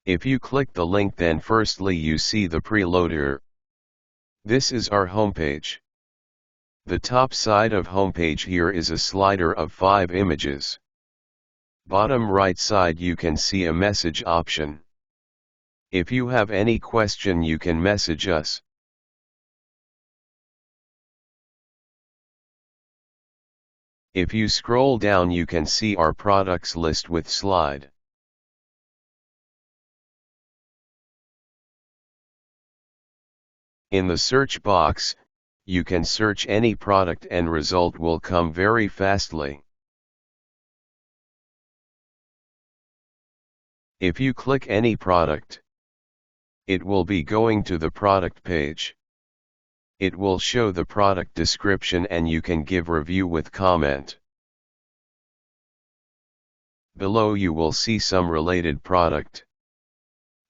If you click the link, then firstly you see the preloader. This is our homepage. The top side of homepage here is a slider of 5 images. Bottom right side you can see a message option. If you have any question you can message us. If you scroll down you can see our products list with slide. In the search box, you can search any product and result will come very fastly. If you click any product, it will be going to the product page. It will show the product description and you can give review with comment. Below you will see some related product.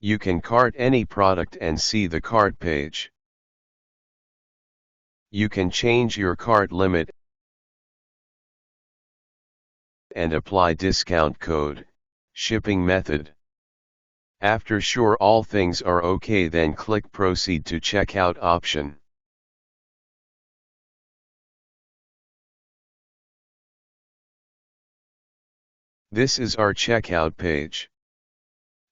You can cart any product and see the cart page. You can change your cart limit and apply discount code, shipping method. After sure all things are okay, then click proceed to checkout option. This is our checkout page.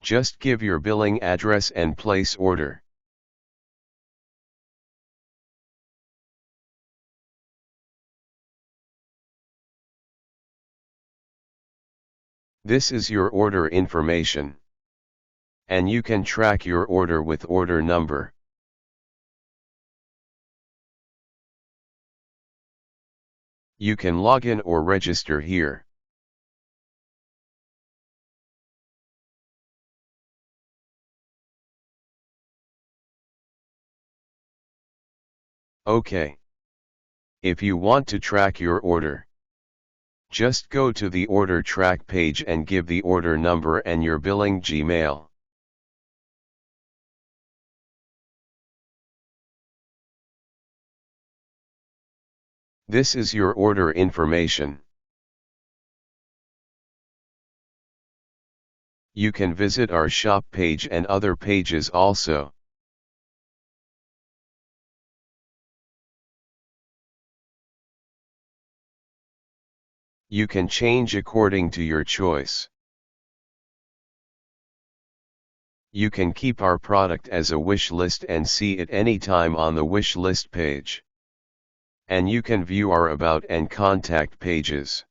Just give your billing address and place order. This is your order information. And you can track your order with order number. You can log in or register here. Okay. If you want to track your order, just go to the order track page and give the order number and your billing Gmail. This is your order information. You can visit our shop page and other pages also. You can change according to your choice. You can keep our product as a wish list and see it anytime on the wish list page. And you can view our about and contact pages.